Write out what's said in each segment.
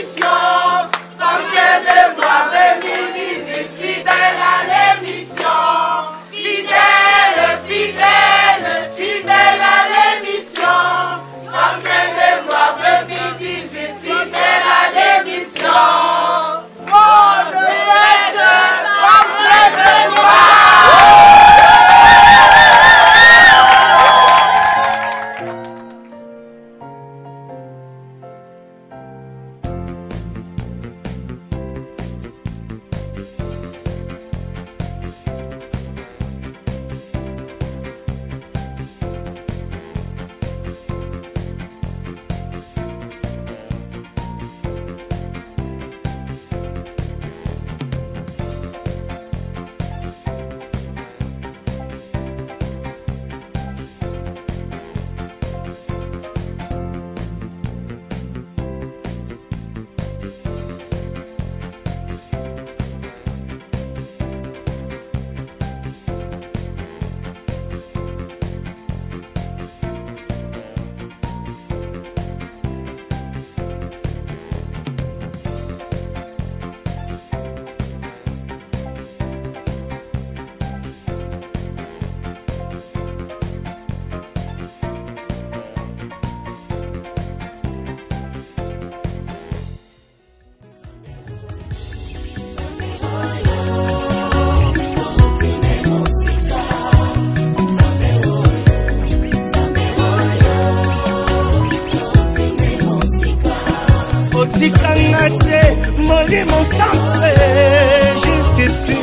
l'émission. Femme pleine de gloire 2018, fidèle à l'émission. Fidèle, fidèle, fidèle à l'émission. Femme pleine de gloire 2018, fidèle à l'émission. Oh, de femme pleine de gloire. Mon centre jusqu'ici,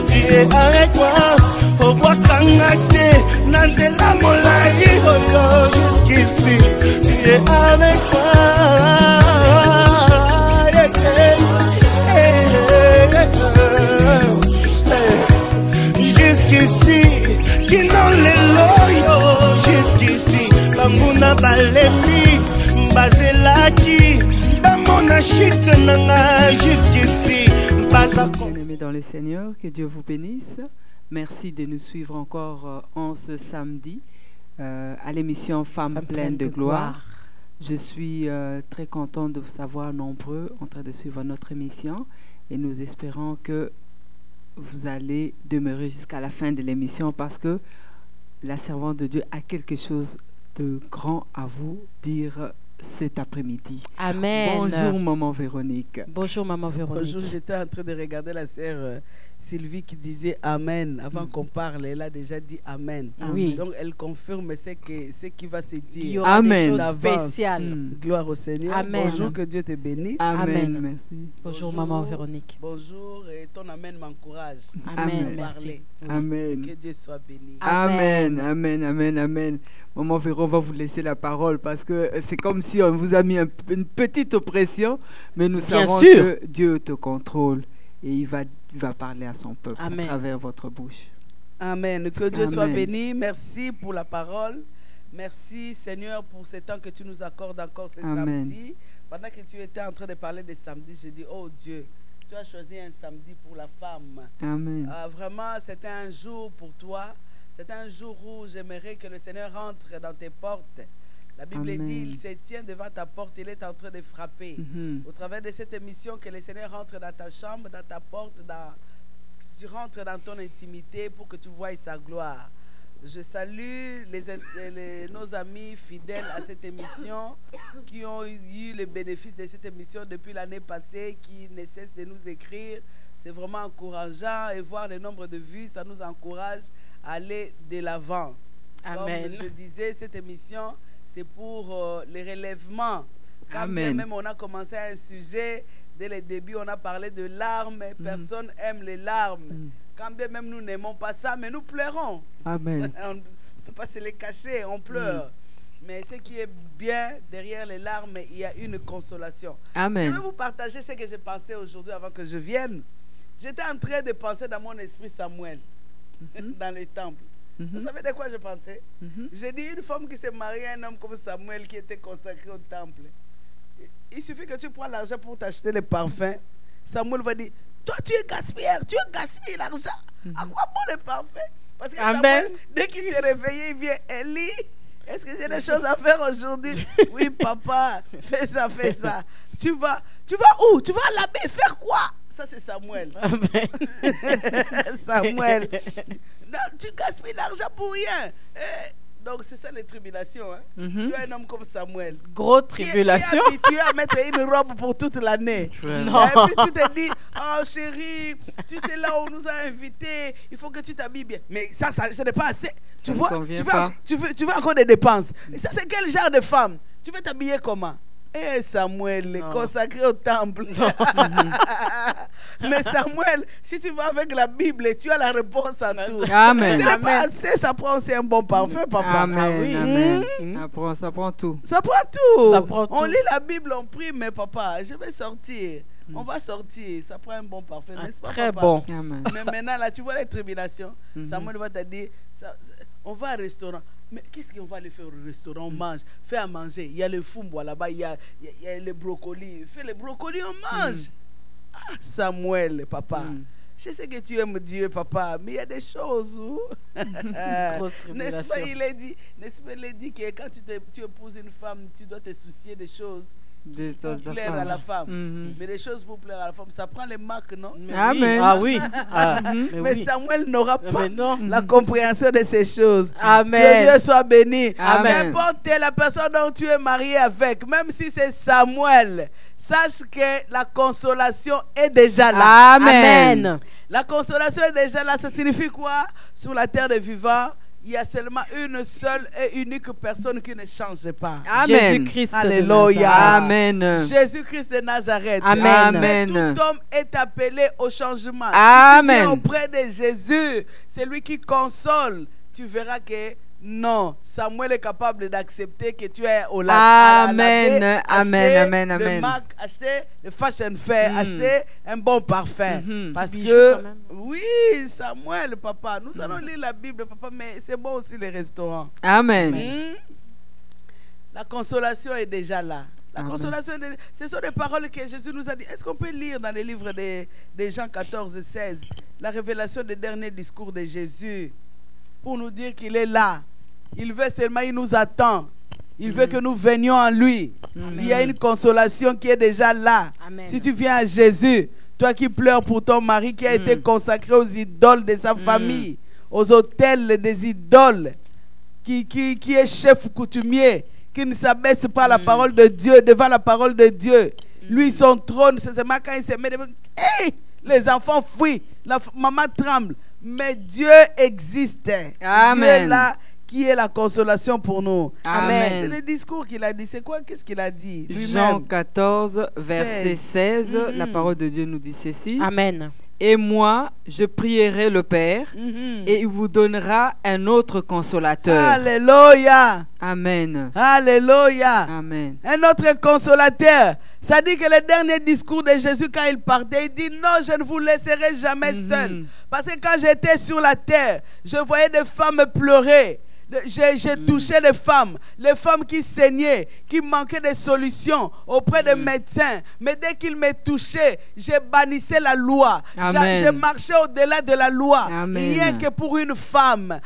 tu es avec moi. Au bois Kangate, Nanzela Molaï, jusqu'ici, tu es avec moi. Jusqu'ici, qui n'ont les loyaux, jusqu'ici, Bamuna Balemi, Bazelaki. Bien-aimés dans le Seigneur, que Dieu vous bénisse. Merci de nous suivre encore en ce samedi à l'émission Femmes pleines de gloire. Je suis très contente de vous savoir nombreux en train de suivre notre émission et nous espérons que vous allez demeurer jusqu'à la fin de l'émission parce que la servante de Dieu a quelque chose de grand à vous dire cet après-midi. Amen. Bonjour maman Véronique. Bonjour maman Véronique. Bonjour, j'étais en train de regarder la sœur Sylvie qui disait Amen. Avant qu'on parle, elle a déjà dit Amen. Oui. Donc elle confirme ce qui va se dire. Il y aura Amen. des choses spéciales. Gloire au Seigneur. Amen. Bonjour, que Dieu te bénisse. Amen. Merci. Bonjour maman Véronique. Bonjour et ton Amen m'encourage. Amen. Parler. Amen. Que Dieu soit béni. Amen. Amen. Amen. Amen. Maman Véro va vous laisser la parole parce que c'est comme si on vous a mis une petite oppression, mais nous savons que Dieu te contrôle et il va parler à son peuple à travers votre bouche. Amen. Que Dieu soit béni. Merci pour la parole. Merci Seigneur pour ce temps que tu nous accordes encore ce samedi. Pendant que tu étais en train de parler de samedi, j'ai dit, oh Dieu, tu as choisi un samedi pour la femme. Amen. Vraiment, c'était un jour pour toi. C'est un jour où j'aimerais que le Seigneur entre dans tes portes. La Bible dit, il se tient devant ta porte, il est en train de frapper. Au travers de cette émission, que le Seigneur entre dans ta chambre, dans ta porte, tu rentres dans ton intimité pour que tu voies sa gloire. Je salue nos amis fidèles à cette émission qui ont eu le bénéfice de cette émission depuis l'année passée, qui ne cessent de nous écrire. C'est vraiment encourageant et voir le nombre de vues, ça nous encourage à aller de l'avant. Comme je disais, cette émission, c'est pour les relèvements. Quand même on a commencé un sujet, dès le début, on a parlé de larmes. Personne n'aime les larmes. Quand bien même nous n'aimons pas ça, mais nous pleurons. Amen. On ne peut pas se les cacher, on pleure. Mais ce qui est bien, derrière les larmes, il y a une consolation. Amen. Je vais vous partager ce que j'ai pensé aujourd'hui avant que je vienne. J'étais en train de penser dans mon esprit Samuel, dans le temple. Vous savez de quoi je pensais? J'ai dit une femme qui s'est mariée à un homme comme Samuel qui était consacré au temple. Il suffit que tu prends l'argent pour t'acheter les parfums. Samuel va dire, toi tu es gaspilleur, tu as gaspillé l'argent. À quoi bon les parfums? Parce que Samuel, dès qu'il s'est réveillé, il vient, Élie, est-ce que j'ai des choses à faire aujourd'hui? Oui papa, fais ça, fais ça. Tu vas Tu vas où? Tu vas à la baie faire quoi? Ça, c'est Samuel. Amen. Samuel. Non, tu gaspilles l'argent pour rien. Donc, c'est ça les tribulations. Hein? Tu es un homme comme Samuel. Grosse tribulation. Qui est habitué à mettre une robe pour toute l'année. Non. Et puis tu te dis, oh chérie, tu sais là où on nous a invités, il faut que tu t'habilles bien. Mais ça ce n'est pas assez. Tu vois, tu veux encore des dépenses. Et ça, c'est quel genre de femme? Tu veux t'habiller comment? Eh Samuel, consacré au temple. Mais Samuel, si tu vas avec la Bible, tu as la réponse à tout. Amen. Ce n'est pas assez, ça prend aussi un bon parfum, papa. Amen. Ah oui. Amen. Ça prend tout. Ça prend tout. Ça prend On tout. lit la Bible, on prie, mais papa, je vais sortir. On va sortir. Ça prend un bon parfum, n'est-ce pas, Très papa? bon. Amen. Mais maintenant, là, tu vois les tribulations. Samuel va te dire, on va au restaurant. Mais qu'est-ce qu'on va aller faire au restaurant? On mange. Fais à manger. Il y a le fumbo là-bas, il y a les brocolis. Fais les brocolis, on mange. Ah, Samuel, papa. Je sais que tu aimes Dieu, papa, mais il y a des choses où... N'est-ce pas, il est dit que quand tu épouses une femme, tu dois te soucier des choses pour plaire à la femme. Mais les choses pour plaire à la femme, ça prend les marques, non? Amen. Ah oui. Mais Samuel n'aura pas la compréhension de ces choses. Amen. Que Dieu soit béni. Amen. N'importe la personne dont tu es marié avec, même si c'est Samuel, sache que la consolation est déjà là. Amen. La consolation est déjà là. Ça signifie quoi? Sur la terre des vivants, il y a seulement une seule et unique personne qui ne change pas. Amen. Jésus-Christ. Alléluia. Amen. Jésus-Christ de Nazareth. Amen. Mais tout homme est appelé au changement. Amen. Si tu viens auprès de Jésus, c'est lui qui console. Tu verras que non, Samuel est capable d'accepter que tu es au lac. Amen. Amen. Amen. Le Amen. Mac, acheter le Fashion Fair, acheter un bon parfum. Parce Bijou que, quand même. oui, Samuel, papa, nous allons lire la Bible, papa, mais c'est bon aussi les restaurants. Amen. La consolation est déjà là. La Amen. consolation, ce sont des paroles que Jésus nous a dit. Est-ce qu'on peut lire dans les livres de Jean 14 et 16 la révélation des derniers discours de Jésus pour nous dire qu'il est là. Il veut seulement, il nous attend. Il veut que nous venions en lui. Il y a une consolation qui est déjà là. Amen. Si tu viens à Jésus, toi qui pleures pour ton mari qui a été consacré aux idoles de sa famille, aux autels des idoles, qui est chef coutumier, qui ne s'abaisse pas à la parole de Dieu, devant la parole de Dieu. Lui, son trône, c'est seulement quand il se met devant... Hey! Les enfants fuient, la maman tremble. Mais Dieu existe. Amen. Dieu est là, qui est la consolation pour nous. Amen. C'est le discours qu'il a dit. C'est quoi? Qu'est-ce qu'il a dit lui-même? Jean 14, verset 16, la parole de Dieu nous dit ceci. Amen. Et moi, je prierai le Père et il vous donnera un autre consolateur. Alléluia. Amen. Alléluia. Amen. Un autre consolateur. Ça dit que le dernier discours de Jésus, quand il partait, il dit non, je ne vous laisserai jamais seul. Parce que quand j'étais sur la terre, je voyais des femmes pleurer. J'ai touché les femmes qui saignaient, qui manquaient de solutions auprès des médecins. Mais dès qu'ils me touchaient, j'ai bannissé la loi. Je marchais au-delà de la loi. Amen. Rien que pour une femme.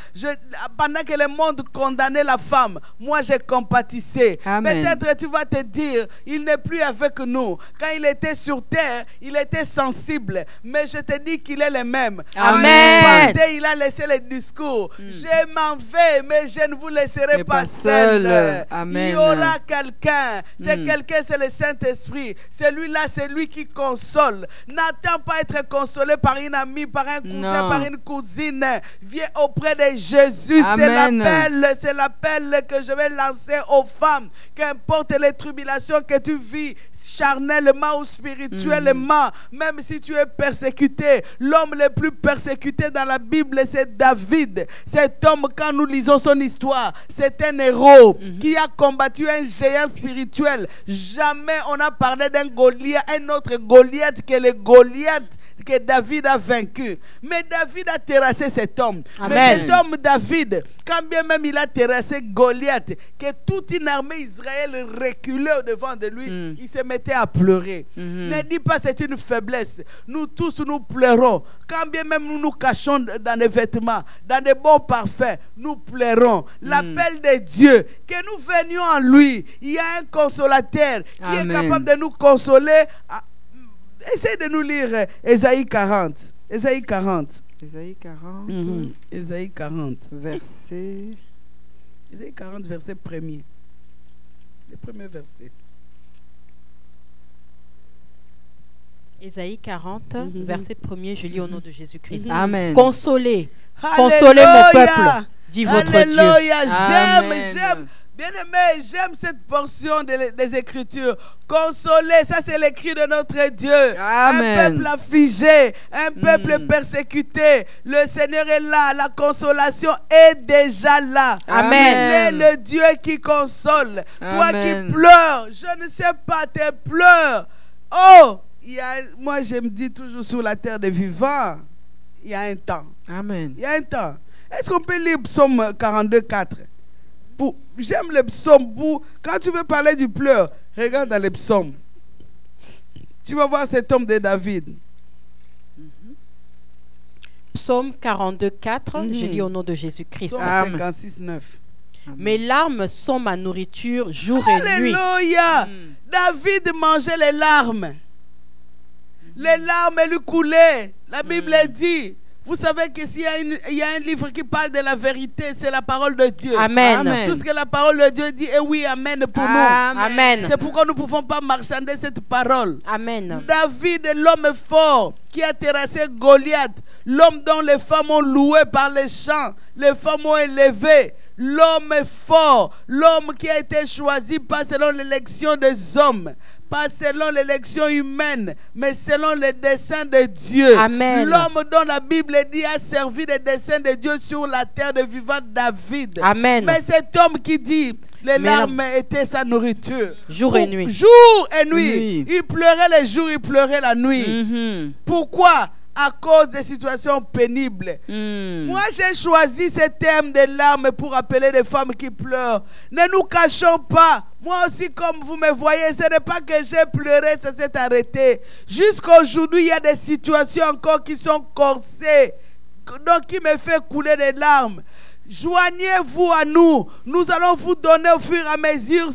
Pendant que le monde condamnait la femme, moi j'ai compatissé. Peut-être tu vas te dire, il n'est plus avec nous. Quand il était sur terre, il était sensible. Mais je te dis qu'il est le même. Amen. Quand il partait, il a laissé le discours. Je m'en vais, mais je ne vous laisserai pas seul. Amen. Il y aura quelqu'un. C'est quelqu'un, c'est le Saint-Esprit. Celui-là, c'est lui qui console. N'attends pas être consolé par une amie, par un cousin, par une cousine. Viens auprès de Jésus. C'est l'appel que je vais lancer aux femmes. Qu'importe les tribulations que tu vis, charnellement ou spirituellement, même si tu es persécuté, l'homme le plus persécuté dans la Bible, c'est David. Cet homme, quand nous lisons son histoire, c'est un héros qui a combattu un géant spirituel. Jamais on a parlé d'un Goliath, un autre Goliath que le Goliath que David a vaincu. Mais David a terrassé cet homme. Amen. Mais cet homme David, quand bien même il a terrassé Goliath, que toute une armée Israël reculait au-devant de lui, il se mettait à pleurer. Ne dis pas c'est une faiblesse. Nous tous nous pleurons. Quand bien même nous nous cachons dans des vêtements, dans des bons parfums, nous pleurons. L'appel de Dieu, que nous venions en lui. Il y a un consolateur qui est capable de nous consoler. Essayez de nous lire Ésaïe 40. Ésaïe 40. Ésaïe 40. Ésaïe 40. Verset. Ésaïe 40, verset 1er. Le premier verset. Ésaïe 40, verset 1er, je lis au nom de Jésus-Christ. Amen. Consolez, Alléluia. consolez mon peuple, dit votre Alléluia. Dieu. J'aime. Bien-aimé, j'aime cette portion des Écritures. Consoler, ça c'est l'écrit de notre Dieu. Amen. Un peuple affligé, un peuple persécuté. Le Seigneur est là, la consolation est déjà là. Amen. Il est le Dieu qui console. Toi Amen. qui pleures, je ne sais pas tes pleurs. Oh, moi je me dis toujours sur la terre des vivants, il y a un temps. Amen. Il y a un temps. Est-ce qu'on peut lire Psaume 42, 4? J'aime les psaumes. Quand tu veux parler du pleur, regarde dans les psaumes. Tu vas voir cet homme de David. Psaume 42, 4, je lis au nom de Jésus-Christ. Psaume 56, 9. Mes larmes sont ma nourriture jour et nuit. Alléluia. David mangeait les larmes. Les larmes lui coulaient. La Bible dit. Vous savez que s'il y a un livre qui parle de la vérité, c'est la parole de Dieu. Amen. Tout ce que la parole de Dieu dit est oui, amen pour nous. Amen. C'est pourquoi nous ne pouvons pas marchander cette parole. Amen. David est l'homme fort qui a terrassé Goliath. L'homme dont les femmes ont loué par les chants. Les femmes ont élevé. L'homme est fort. L'homme qui a été choisi pas selon l'élection des hommes. Pas selon l'élection humaine, mais selon les desseins de Dieu. Amen. L'homme dont la Bible dit a servi les desseins de Dieu sur la terre de vivant David. Amen. Mais cet homme qui dit, les larmes étaient sa nourriture. Jour et nuit. Jour et nuit. Il pleurait les jours, il pleurait la nuit. Pourquoi? À cause des situations pénibles. Moi, j'ai choisi ce thème des larmes pour appeler les femmes qui pleurent. Ne nous cachons pas. Moi aussi, comme vous me voyez, ce n'est pas que j'ai pleuré, ça s'est arrêté. Jusqu'à aujourd'hui, il y a des situations encore qui sont corsées, donc qui me fait couler des larmes. Joignez-vous à nous. Nous allons vous donner au fur et à mesure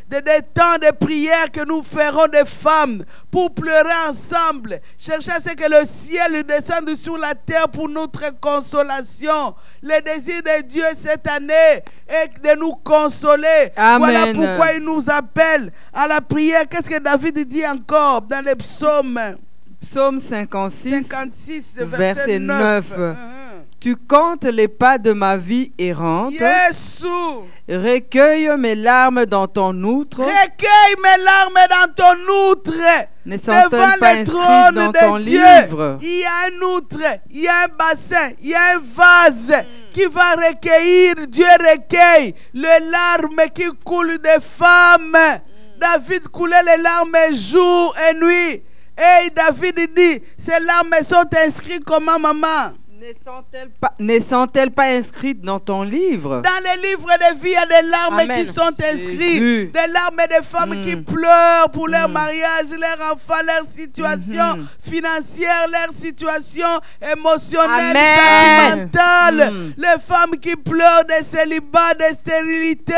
des temps de prière que nous ferons des femmes pour pleurer ensemble. Cherchez à ce que le ciel descende sur la terre pour notre consolation. Le désir de Dieu cette année est de nous consoler. Amen. Voilà pourquoi il nous appelle à la prière. Qu'est-ce que David dit encore dans les psaumes? Psaume 56, verset 9. Tu comptes les pas de ma vie errante. Jésus. Recueille mes larmes dans ton outre. Recueille mes larmes dans ton outre. Ne sont-elles pas inscrites dans ton livre? Il y a un outre, il y a un bassin, il y a un vase qui va recueillir. Dieu recueille les larmes qui coulent des femmes. David coulait les larmes jour et nuit. Et David dit, ces larmes sont inscrites comment, maman? Ne sont-elles pas inscrites dans ton livre? Dans les livres de vie, il y a des larmes qui sont inscrites. Des larmes des femmes qui pleurent pour leur mariage, leur enfant, leur situation financière, leur situation émotionnelle, sentimentale. Les femmes qui pleurent des célibats, des stérilités.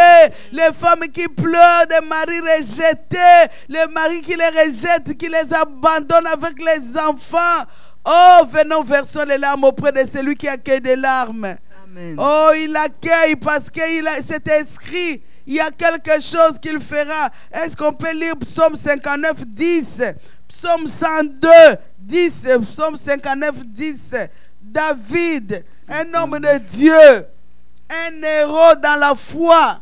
Les femmes qui pleurent des maris rejetés. Les maris qui les rejettent, qui les abandonnent avec les enfants. Oh, venons versons les larmes auprès de celui qui accueille des larmes. Amen. Oh, il accueille parce que c'est inscrit. Il y a quelque chose qu'il fera. Est-ce qu'on peut lire Psaume 59, 10? Psaume 102, 10. Psaume 59, 10. David, un homme de Dieu. Un héros dans la foi.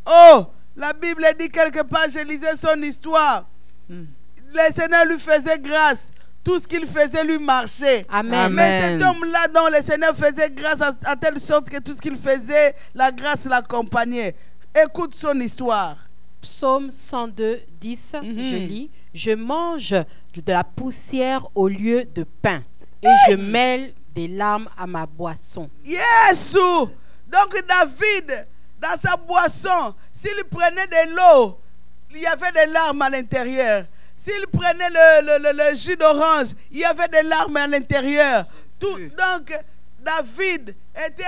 Oh, la Bible dit quelque part, je lisais son histoire. Le Seigneur lui faisait grâce. Tout ce qu'il faisait lui marchait. Amen. Mais cet homme-là dont le Seigneur faisait grâce à telle sorte que tout ce qu'il faisait, la grâce l'accompagnait. Écoute son histoire. Psaume 102, 10, je lis. Je mange de la poussière au lieu de pain. Et je mêle des larmes à ma boisson. Yes! Donc David, dans sa boisson, s'il prenait de l'eau, il y avait des larmes à l'intérieur. S'il prenait le jus d'orange, il y avait des larmes à l'intérieur. Donc David était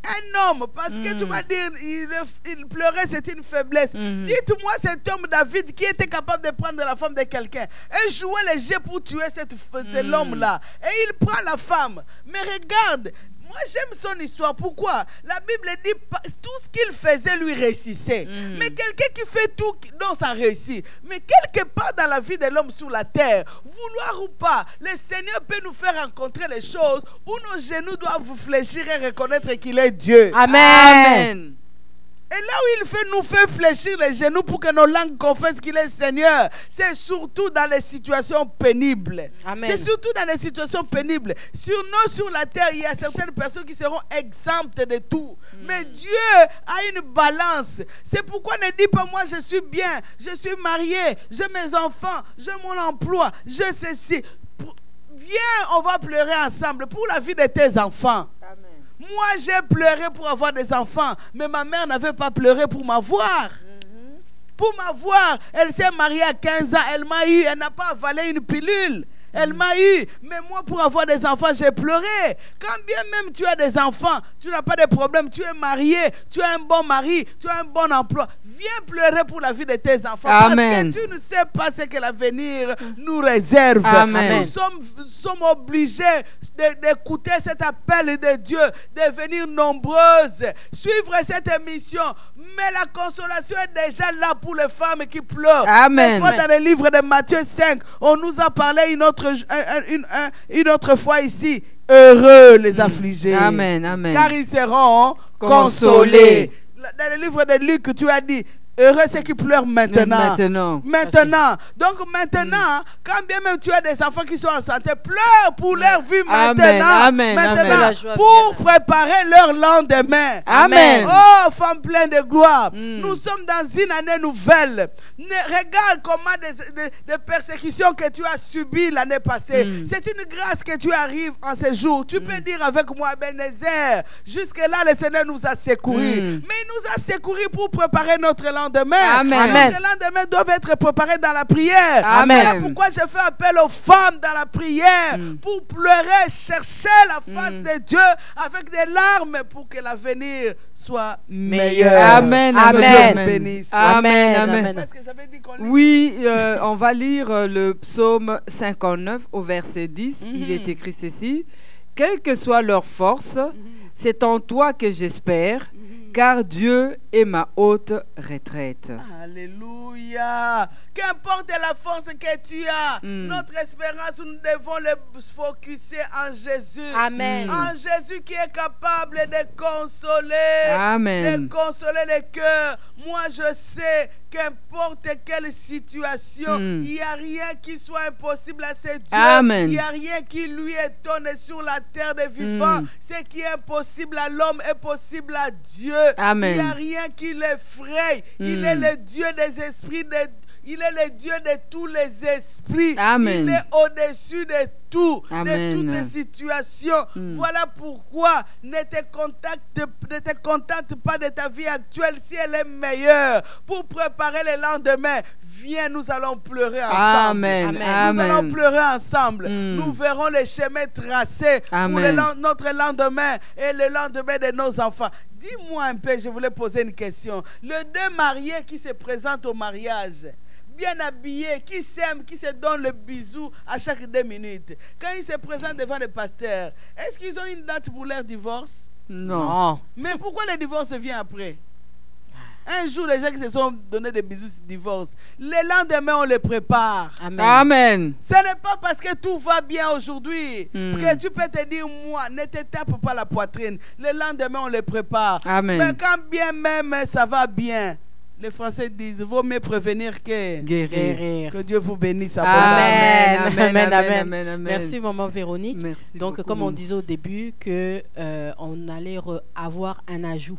un homme, parce que tu vas dire, il pleurait, c'est une faiblesse. Dites-moi cet homme David qui était capable de prendre la femme de quelqu'un et jouer les jeux pour tuer cet homme-là. Et il prend la femme. Mais regarde, moi j'aime son histoire. Pourquoi? La Bible dit tout ce qu'il faisait lui réussissait. Mais quelqu'un qui fait tout, non, ça réussit. Mais quelque part dans la vie de l'homme sur la terre, vouloir ou pas, le Seigneur peut nous faire rencontrer les choses où nos genoux doivent fléchir et reconnaître qu'il est Dieu. Amen. Et là où il nous fait fléchir les genoux pour que nos langues confessent qu'il est Seigneur, c'est surtout dans les situations pénibles. C'est surtout dans les situations pénibles. Sur la terre, il y a certaines personnes qui seront exemptes de tout. Mais Dieu a une balance. C'est pourquoi ne dis pas moi je suis bien, je suis marié, j'ai mes enfants, j'ai mon emploi, j'ai ceci. Viens, on va pleurer ensemble pour la vie de tes enfants. Amen. Moi, j'ai pleuré pour avoir des enfants, mais ma mère n'avait pas pleuré pour m'avoir. Pour m'avoir, elle s'est mariée à 15 ans, elle m'a eu, elle n'a pas avalé une pilule. Elle m'a eu, mais moi pour avoir des enfants, j'ai pleuré. Quand bien même tu as des enfants, tu n'as pas de problème, tu es marié, tu as un bon mari, tu as un bon emploi. Viens pleurer pour la vie de tes enfants. Amen. Parce que tu ne sais pas ce que l'avenir nous réserve. Amen. Nous sommes obligés d'écouter cet appel de Dieu, de venir nombreuses, suivre cette émission. Mais la consolation est déjà là pour les femmes qui pleurent. Amen. Dans le livre de Matthieu 5, on nous a parlé une autre fois ici. Heureux les affligés. Amen, amen. Car ils seront consolés. Dans le livre de Luc, tu as dit heureux ceux qui pleurent maintenant. Donc maintenant, quand bien même tu as des enfants qui sont en santé, pleure pour leur vie maintenant. Pour préparer leur lendemain. Amen. Oh, femme pleine de gloire. Nous sommes dans une année nouvelle. Regarde comment des persécutions que tu as subies l'année passée. C'est une grâce que tu arrives en ce jour. Tu peux dire avec moi, Ebenezer, jusque-là le Seigneur nous a secourus. Mais il nous a secourus pour préparer notre lendemain. Amen. Notre lendemain doivent être préparés dans la prière. Amen. Voilà pourquoi je fais appel aux femmes dans la prière pour pleurer, chercher la face de Dieu avec des larmes pour que l'avenir soit meilleur. Amen. Amen. Dieu bénisse. Amen. Amen. Parce que j'avais dit qu'on lit. Oui, on va lire le psaume 59 au verset 10. Il est écrit ceci: quelle que soit leur force, c'est en toi que j'espère. Car Dieu est ma haute retraite. Alléluia. Qu'importe la force que tu as, notre espérance, nous devons le focuser en Jésus. Amen. En Jésus qui est capable de consoler. Amen. De consoler les cœurs. Moi, je sais qu'importe quelle situation, il n'y a rien qui soit impossible à ce Dieu. Amen. Il n'y a rien qui lui étonne sur la terre des vivants. Ce qui est impossible à l'homme est possible à Dieu. Amen. Il n'y a rien qui l'effraie. Il est le Dieu des esprits, il est le Dieu de tous les esprits. Amen. Il est au-dessus de tout, de toutes les situations. Voilà pourquoi ne te contente pas de ta vie actuelle si elle est meilleure. Pour préparer le lendemain, viens, nous allons pleurer ensemble. Amen. Nous allons pleurer ensemble. Nous verrons les chemins tracés pour notre lendemain et le lendemain de nos enfants. Dis-moi un peu, je voulais poser une question. Les deux mariés qui se présentent au mariage, bien habillés, qui s'aiment, qui se donnent le bisou à chaque 2 minutes, quand ils se présentent devant le pasteur, est-ce qu'ils ont une date pour leur divorce? Non. Mais pourquoi le divorce vient après? Un jour, les gens qui se sont donné des bisous divorcent. Le lendemain, on les prépare. Amen. Amen. Ce n'est pas parce que tout va bien aujourd'hui que tu peux te dire, moi, ne te tape pas la poitrine. Le lendemain, on les prépare. Amen. Mais quand bien même ça va bien, les Français disent, vaut mieux prévenir que guérir. Que Dieu vous bénisse. Amen. Amen. Amen. Merci, maman Véronique. Merci donc, beaucoup. Comme on disait au début, on allait avoir un ajout.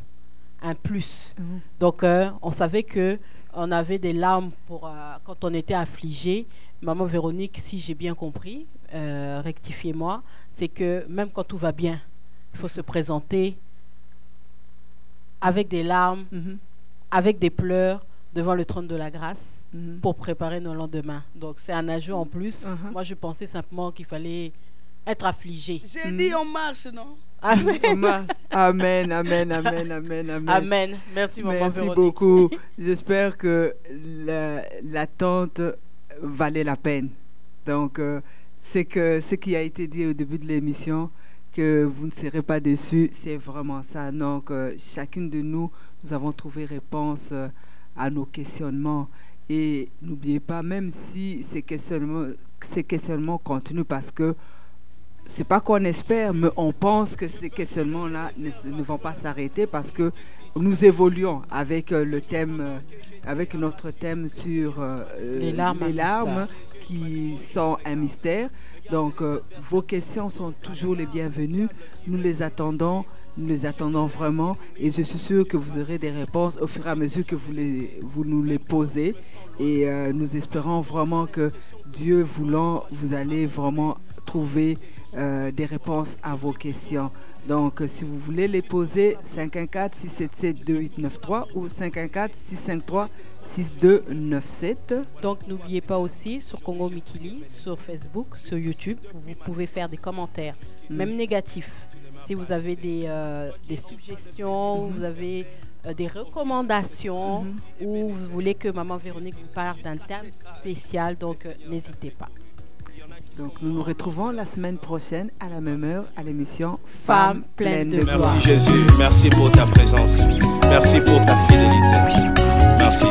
Un plus. Donc, on savait que on avait des larmes quand on était affligé. Maman Véronique, si j'ai bien compris, rectifiez-moi, c'est que même quand tout va bien, il faut se présenter avec des larmes, avec des pleurs devant le trône de la grâce pour préparer nos lendemains. Donc c'est un ajout en plus. Moi je pensais simplement qu'il fallait être affligé. J'ai dit on marche, non? Amen. Amen, amen, amen, amen, amen. Amen. Merci, maman Véronique. Merci beaucoup. J'espère que l'attente valait la peine. Donc, c'est que ce qui a été dit au début de l'émission, que vous ne serez pas déçus, c'est vraiment ça. Donc, chacune de nous, nous avons trouvé réponse à nos questionnements. Et n'oubliez pas, même si ces questionnements continuent, parce que c'est pas qu'on espère, mais on pense que ces questionnements-là ne vont pas s'arrêter, parce que nous évoluons avec le thème, avec notre thème sur les larmes qui sont un mystère. Donc, vos questions sont toujours les bienvenues. Nous les attendons vraiment, et je suis sûre que vous aurez des réponses au fur et à mesure que vous nous les posez. Et nous espérons vraiment que Dieu voulant, vous allez vraiment trouver des réponses à vos questions. Donc, si vous voulez les poser, 514-677-2893 ou 514-653-6297. Donc, n'oubliez pas aussi, sur Congo Mikili, sur Facebook, sur YouTube, vous pouvez faire des commentaires, même négatifs. Si vous avez des suggestions, vous avez des recommandations, ou vous voulez que Maman Véronique vous parle d'un thème spécial, donc n'hésitez pas. Donc, nous nous retrouvons la semaine prochaine à la même heure à l'émission Femmes pleines de gloire. Merci Jésus, merci pour ta présence, merci pour ta fidélité. Merci.